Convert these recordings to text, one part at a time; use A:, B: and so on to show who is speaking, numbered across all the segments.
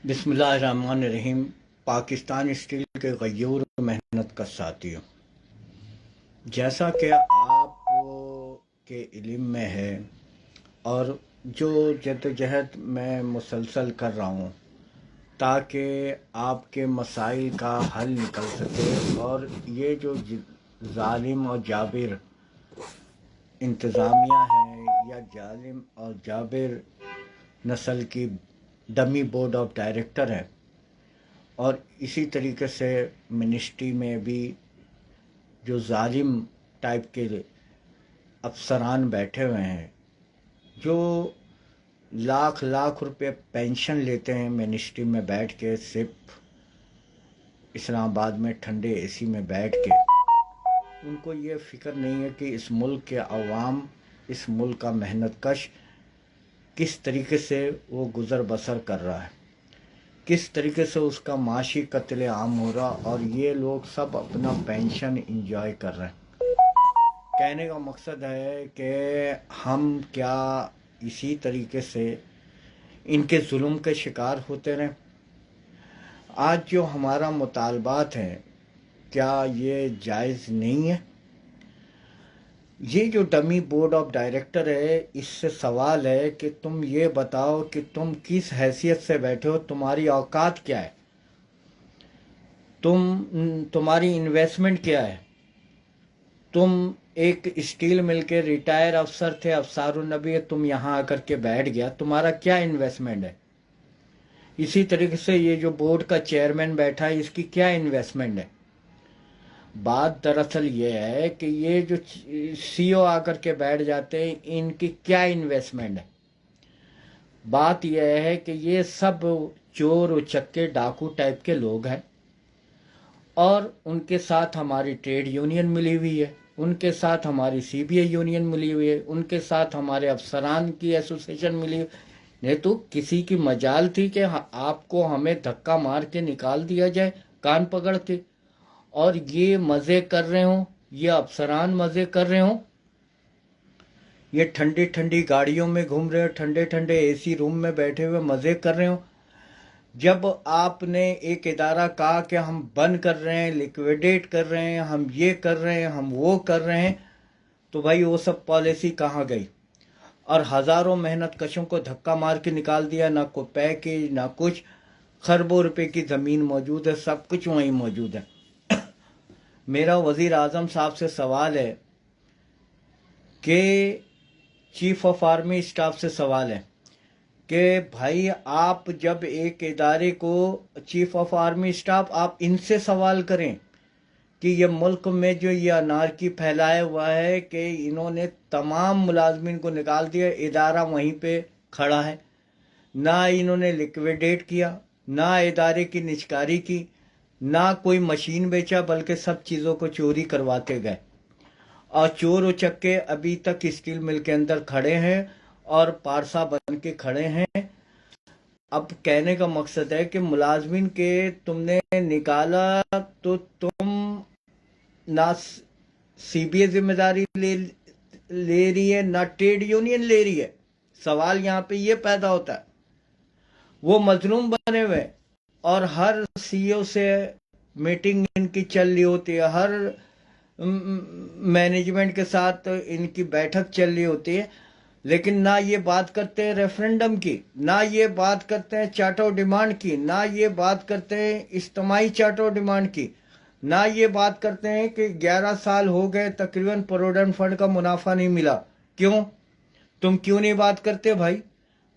A: بسم اللہ الرحمن الرحیم۔ پاکستان اسٹیل کے غیور محنت کا ساتھیوں، جیسا کہ آپ کے علم میں ہے اور جو جدوجہد میں مسلسل کر رہا ہوں تاکہ آپ کے مسائل کا حل نکل سکے، اور یہ جو ظالم اور جابر انتظامیہ ہے یا ظالم اور جابر نسل کی ڈمی بورڈ آف ڈائریکٹر ہے، اور اسی طریقے سے منسٹری میں بھی جو ظالم ٹائپ کے افسران بیٹھے ہوئے ہیں جو لاکھ لاکھ روپے پینشن لیتے ہیں منسٹری میں بیٹھ کے، صرف اسلام آباد میں ٹھنڈے اے سی میں بیٹھ کے، ان کو یہ فکر نہیں ہے کہ اس ملک کے عوام، اس ملک کا محنت کش کس طریقے سے وہ گزر بسر کر رہا ہے، کس طریقے سے اس کا معاشی قتل عام ہو رہا، اور یہ لوگ سب اپنا پینشن انجوائے کر رہے ہیں۔ کہنے کا مقصد ہے کہ ہم کیا اسی طریقے سے ان کے ظلم کے شکار ہوتے رہیں؟ آج جو ہمارا مطالبات ہیں، کیا یہ جائز نہیں ہے؟ یہ جو ڈمی بورڈ آف ڈائریکٹر ہے، اس سے سوال ہے کہ تم یہ بتاؤ کہ تم کس حیثیت سے بیٹھے ہو، تمہاری اوقات کیا ہے، تمہاری انویسٹمنٹ کیا ہے؟ تم ایک اسٹیل مل کے ریٹائر افسر تھے، افسر النبی، تم یہاں آ کر کے بیٹھ گیا، تمہارا کیا انویسٹمنٹ ہے؟ اسی طریقے سے یہ جو بورڈ کا چیئرمین بیٹھا ہے، اس کی کیا انویسٹمنٹ ہے؟ بات دراصل یہ ہے کہ یہ جو سی او آ کر کے بیٹھ جاتے ہیں، ان کی کیا انویسٹمنٹ ہے؟ بات یہ ہے کہ یہ سب چور و چکے ڈاکو ٹائپ کے لوگ ہیں، اور ان کے ساتھ ہماری ٹریڈ یونین ملی ہوئی ہے، ان کے ساتھ ہماری سی بی آئی یونین ملی ہوئی ہے، ان کے ساتھ ہمارے افسران کی ایسوسیشن ملی ہوئی ہے۔ نہیں تو کسی کی مجال تھی کہ آپ کو ہمیں دھکا مار کے نکال دیا جائے کان پکڑ کے، اور یہ مزے کر رہے ہوں، یہ افسران مزے کر رہے ہوں، یہ ٹھنڈی ٹھنڈی گاڑیوں میں گھوم رہے ہوں، ٹھنڈے ٹھنڈے اے سی روم میں بیٹھے ہوئے مزے کر رہے ہوں۔ جب آپ نے ایک ادارہ کہا کہ ہم بند کر رہے ہیں، لیکویڈیٹ کر رہے ہیں، ہم یہ کر رہے ہیں، ہم وہ کر رہے ہیں، تو بھائی وہ سب پالیسی کہاں گئی؟ اور ہزاروں محنت کشوں کو دھکا مار کے نکال دیا، نہ کوئی پیکیج نہ کچھ، خربوں روپے کی زمین موجود ہے، سب کچھ وہیں موجود ہے۔ میرا وزیر اعظم صاحب سے سوال ہے کہ چیف آف آرمی اسٹاف سے سوال ہے کہ بھائی آپ جب ایک ادارے کو، چیف آف آرمی اسٹاف، آپ ان سے سوال کریں کہ یہ ملک میں جو یہ انارکی پھیلایا ہوا ہے کہ انہوں نے تمام ملازمین کو نکال دیا، ادارہ وہیں پہ کھڑا ہے، نہ انہوں نے لیکویڈیٹ کیا، نہ ادارے کی نجکاری کی، نہ کوئی مشین بیچا، بلکہ سب چیزوں کو چوری کرواتے گئے، اور چور و چکے ابھی تک اسٹیل مل کے اندر کھڑے ہیں اور پارسا بن کے کھڑے ہیں۔ اب کہنے کا مقصد ہے کہ ملازمین کے تم نے نکالا تو تم نہ سی بی آئی ذمہ داری لے رہی ہے، نہ ٹریڈ یونین لے رہی ہے۔ سوال یہاں پہ یہ پیدا ہوتا ہے، وہ مظلوم بنے ہوئے، اور ہر سی او سے میٹنگ ان کی چل رہی ہوتی ہے، ہر مینجمنٹ کے ساتھ ان کی بیٹھک چل رہی ہوتی ہے، لیکن نہ یہ بات کرتے ہیں ریفرنڈم کی، نہ یہ بات کرتے ہیں چارٹ آف ڈیمانڈ کی، نہ یہ بات کرتے ہیں اجتماعی چارٹ آف ڈیمانڈ کی، نہ یہ بات کرتے ہیں کہ 11 سال ہو گئے تقریباً پروویڈنٹ فنڈ کا منافع نہیں ملا۔ کیوں؟ تم کیوں نہیں بات کرتے بھائی؟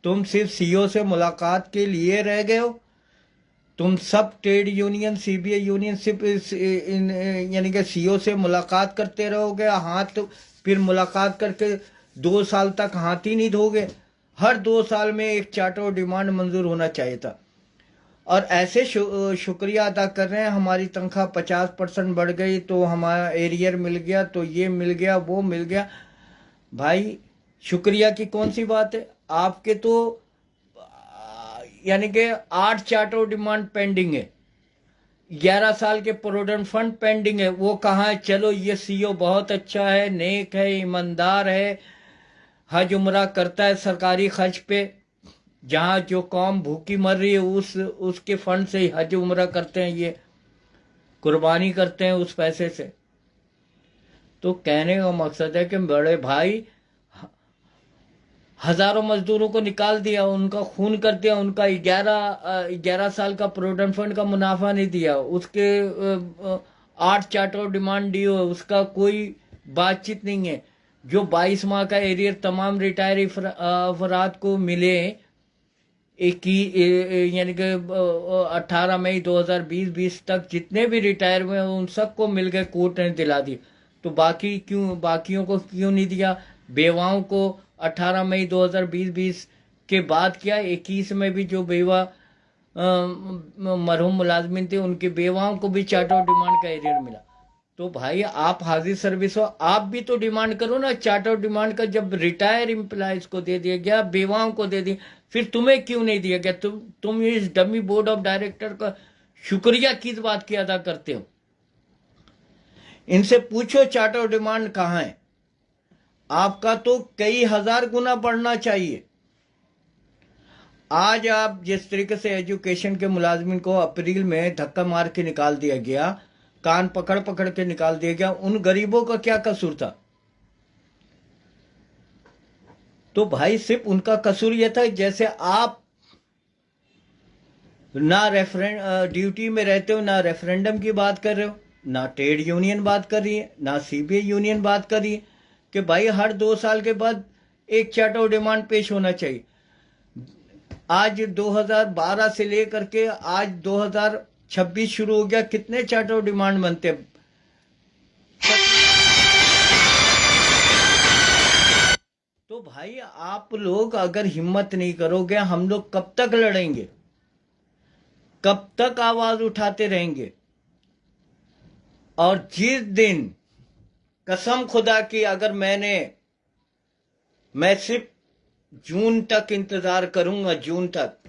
A: تم صرف سی او سے ملاقات کے لیے رہ گئے ہو؟ تم سب ٹریڈ یونین، سی بی آئی یونین، صرف یعنی کہ سی او سے ملاقات کرتے رہو گے، ہاتھ پھر ملاقات کر کے 2 سال تک ہاتھ ہی نہیں دھو گے؟ ہر 2 سال میں ایک چارٹ آف ڈیمانڈ منظور ہونا چاہیے تھا، اور ایسے شکریہ ادا کر رہے ہیں، ہماری تنخواہ 50% بڑھ گئی تو ہمارا ایریئر مل گیا، تو یہ مل گیا، وہ مل گیا۔ بھائی شکریہ کی کون سی بات ہے؟ آپ کے تو یعنی کہ 8 چارٹ آف ڈیمانڈ پینڈنگ ہے، 11 سال کے پروویڈنٹ فنڈ پینڈنگ ہے، وہ کہاں ہے؟ چلو یہ سی او بہت اچھا ہے، نیک ہے، ایماندار ہے، حج عمرہ کرتا ہے سرکاری خرچ پہ، جہاں جو قوم بھوکی مر رہی ہے اس کے فنڈ سے حج عمرہ کرتے ہیں، یہ قربانی کرتے ہیں اس پیسے سے. تو کہنے کا مقصد ہے کہ بڑے بھائی، ہزاروں مزدوروں کو نکال دیا، ان کا خون کر دیا، ان کا 11 سال کا پروویڈنٹ فنڈ کا منافع نہیں دیا، اس کے 8 چارٹر آف ڈیمانڈ ڈیو ہے، اس کا کوئی بات چیت نہیں ہے. جو 22 ماہ کا ایریر تمام ریٹائر افراد کو ملے، یعنی کہ 18 مئی 2020 تک جتنے بھی ریٹائر ہوئے ہیں ان سب کو مل گئے، کورٹ نے دلا دی. تو باقیوں کو کیوں نہیں دیا؟ بیواؤں کو 18 مئی 2020 کے بعد کیا 21 میں بھی جو بیوہ مرحوم ملازمین تھے ان کی بیواؤں کو بھی چارٹر آف ڈیمانڈ کا ایریر ملا. تو بھائی آپ حاضر سروس ہو، آپ بھی تو ڈیمانڈ کرو نا چارٹر آف ڈیمانڈ کا. جب ریٹائر امپلائیز کو دے دیا گیا، بیواؤں کو دے دیا، پھر تمہیں کیوں نہیں دیا گیا؟ تم اس ڈمی بورڈ آف ڈائریکٹر کا شکریہ کس بات کی ادا کرتے ہو؟ ان سے پوچھو چارٹر آف ڈیمانڈ کہاں ہے. آپ کا تو کئی ہزار گنا بڑھنا چاہیے. آج آپ جس طریقے سے ایجوکیشن کے ملازمین کو اپریل میں دھکا مار کے نکال دیا گیا، کان پکڑ پکڑ کے نکال دیا گیا، ان غریبوں کا کیا قصور تھا؟ تو بھائی صرف ان کا قصور یہ تھا جیسے آپ نہ ڈیوٹی میں رہتے ہو، نہ ریفرینڈم کی بات کر رہے ہو، نہ ٹریڈ یونین بات کر رہی ہے، نہ سی بی آئی یونین بات کر رہی ہے کہ بھائی ہر 2 سال کے بعد ایک چارٹر آف ڈیمانڈ پیش ہونا چاہیے. آج 2012 سے لے کر کے آج 2026 شروع ہو گیا، کتنے چارٹر آف ڈیمانڈ بنتے ہیں؟ تو بھائی آپ لوگ اگر ہمت نہیں کرو گے، ہم لوگ کب تک لڑیں گے؟ کب تک آواز اٹھاتے رہیں گے؟ اور جس دن قسم خدا کی اگر میں صرف جون تک انتظار کروں گا، جون تک،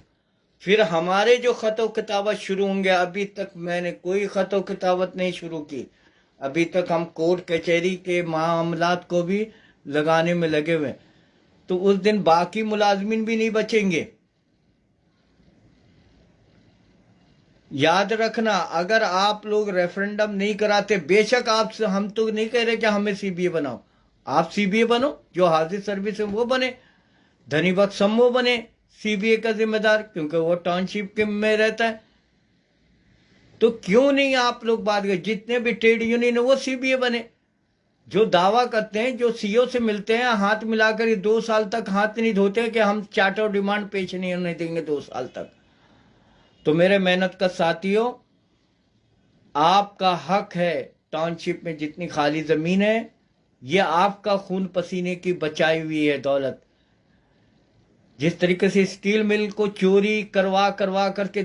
A: پھر ہمارے جو خط و کتابت شروع ہوں گے. ابھی تک میں نے کوئی خط و کتابت نہیں شروع کی، ابھی تک ہم کورٹ کچہری کے معاملات کو بھی لگانے میں لگے ہوئے. تو اس دن باقی ملازمین بھی نہیں بچیں گے. یاد رکھنا، اگر آپ لوگ ریفرنڈم نہیں کراتے، بے شک ہم تو نہیں کہہ رہے کہ ہمیں سی بی اے بناؤ، آپ سی بی اے بنو، جو حاضر سروس ہے وہ بنے، دھنی بخش سمو بنے سی بی اے کا ذمہ دار، کیونکہ وہ ٹاؤن شپ میں رہتا ہے. تو کیوں نہیں آپ لوگ بات کریں؟ جتنے بھی ٹریڈ یونین وہ سی بی اے بنے. جو دعویٰ کرتے ہیں، جو سی او سے ملتے ہیں، ہاتھ ملا کر 2 سال تک ہاتھ نہیں دھوتے کہ ہم چارٹر آف ڈیمانڈ پیش نہیں ہونے دیں گے 2 سال تک. تو میرے محنت کا ساتھیوں، آپ کا حق ہے. ٹاؤن شپ میں جتنی خالی زمین ہے، یہ آپ کا خون پسینے کی بچائی ہوئی ہے دولت. جس طریقے سے اسٹیل مل کو چوری کروا کر کے،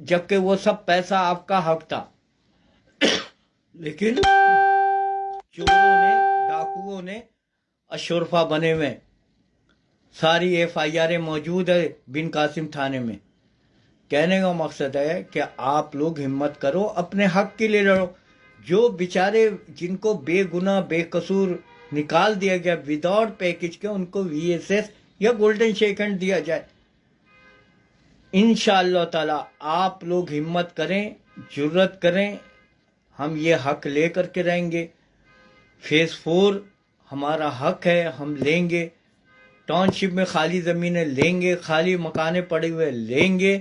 A: جبکہ وہ سب پیسہ آپ کا حق تھا، لیکن چوروں نے، ڈاکوؤں نے، اشرفا بنے ہوئے، ساری ایف آئی آریں موجود ہے بن قاسم تھانے میں. کہنے کا مقصد ہے کہ آپ لوگ ہمت کرو، اپنے حق کے لیے لڑو. جو بیچارے جن کو بے گناہ بے قصور نکال دیا گیا وداؤٹ پیکج کے، ان کو وی ایس ایس یا گولڈن شیک ہینڈ دیا جائے. انشاءاللہ تعالی آپ لوگ ہمت کریں، جرت کریں، ہم یہ حق لے کر کے رہیں گے. فیز 4 ہمارا حق ہے، ہم لیں گے. ٹاؤن شپ میں خالی زمینیں لیں گے، خالی مکانے پڑے ہوئے لیں گے،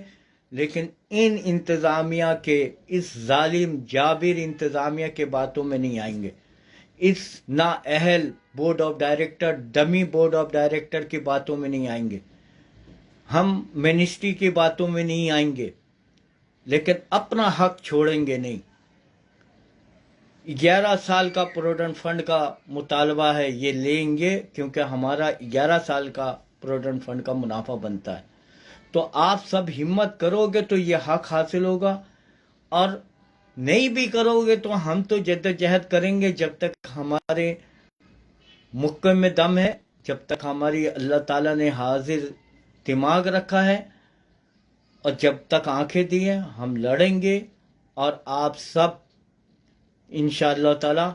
A: لیکن ان انتظامیہ کے، اس ظالم جابر انتظامیہ کے باتوں میں نہیں آئیں گے. اس نااہل board of director, dummy board of director کی باتوں میں نہیں آئیں گے. ہم منسٹری کی باتوں میں نہیں آئیں گے، لیکن اپنا حق چھوڑیں گے نہیں. 11 سال کا پروویڈنٹ فنڈ کا مطالبہ ہے، یہ لیں گے کیونکہ ہمارا 11 سال کا پروویڈنٹ فنڈ کا منافع بنتا ہے. تو آپ سب ہمت کرو گے تو یہ حق حاصل ہوگا، اور نہیں بھی کرو گے تو ہم تو جدوجہد کریں گے جب تک ہمارے مکم میں دم ہے، جب تک ہماری اللہ تعالیٰ نے حاضر دماغ رکھا ہے، اور جب تک آنکھیں دی ہیں ہم لڑیں گے. اور آپ سب انشاءاللہ تعالی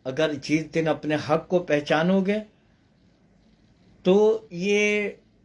A: اگر جس دن اپنے حق کو پہچانو گے تو یہ